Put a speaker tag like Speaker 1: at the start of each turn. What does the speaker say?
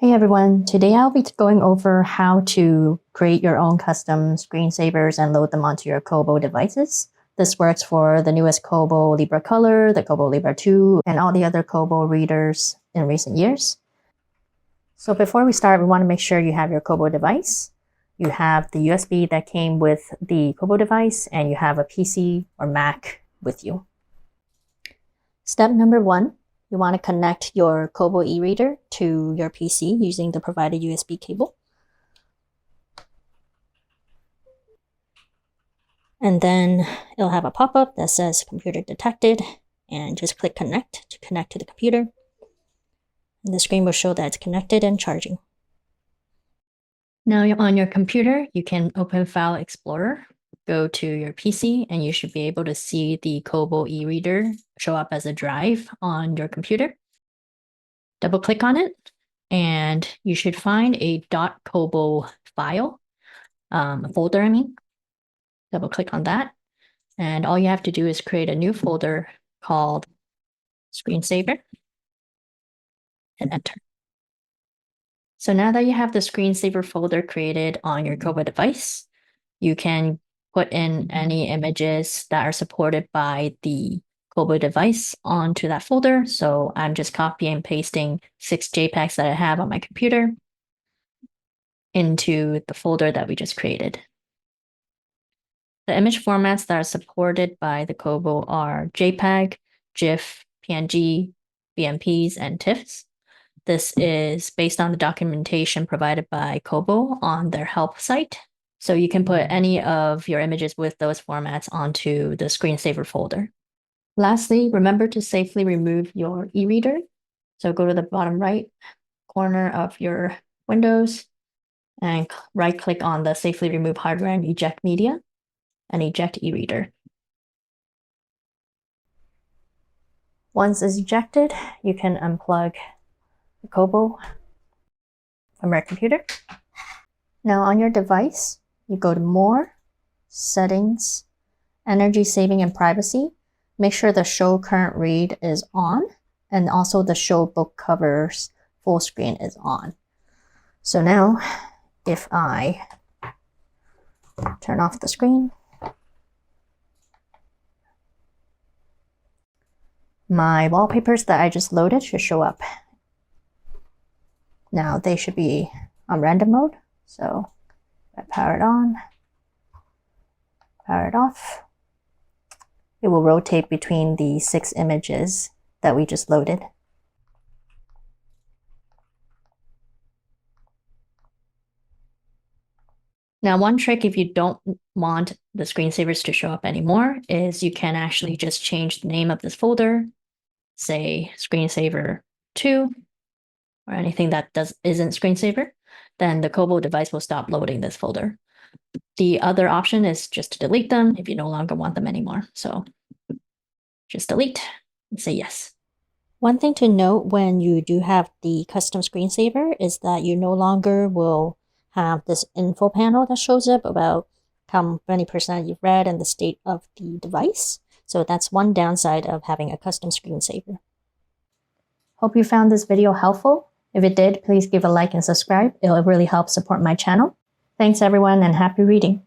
Speaker 1: Hey everyone, today I'll be going over how to create your own custom screensavers and load them onto your Kobo devices. This works for the newest Kobo Libra Colour, the Kobo Libra 2, and all the other Kobo readers in recent years. So before we start, we want to make sure you have your Kobo device. You have the USB that came with the Kobo device, and you have a PC or Mac with you. Step number 1. You want to connect your Kobo e-reader to your PC using the provided USB cable. And then it'll have a pop-up that says computer detected, and just click connect to connect to the computer. And the screen will show that it's connected and charging. Now on your computer, you can open File Explorer, go to your PC, and you should be able to see the Kobo e-reader show up as a drive on your computer. Double click on it, and you should find a .kobo file, folder, I mean. Double click on that, and all you have to do is create a new folder called screensaver and enter. So now that you have the screensaver folder created on your Kobo device, you can put in any images that are supported by the Kobo device onto that folder. So I'm just copying and pasting 6 JPEGs that I have on my computer into the folder that we just created. The image formats that are supported by the Kobo are JPEG, GIF, PNG, BMPs, and TIFFs. This is based on the documentation provided by Kobo on their help site. So you can put any of your images with those formats onto the screensaver folder. Lastly, remember to safely remove your e-reader. So go to the bottom right corner of your Windows and right-click on the Safely Remove Hardware and Eject Media and eject e-reader. Once it's ejected, you can unplug the Kobo from your computer. Now on your device, you go to More, Settings, Energy Saving and Privacy. Make sure the Show Current Read is on, and also the Show Book Covers Full Screen is on. So now, if I turn off the screen, my wallpapers that I just loaded should show up. Now they should be on random mode. So I power it on, power it off. It will rotate between the 6 images that we just loaded. Now, one trick if you don't want the screensavers to show up anymore is you can actually just change the name of this folder, say screensaver 2, or anything that isn't screensaver, then the Kobo device will stop loading this folder. The other option is just to delete them if you no longer want them anymore. So just delete and say yes. One thing to note when you do have the custom screensaver is that you no longer will have this info panel that shows up about how many percent you've read and the state of the device. So that's one downside of having a custom screensaver. Hope you found this video helpful. If it did, please give a like and subscribe. It'll really help support my channel. Thanks everyone, and happy reading.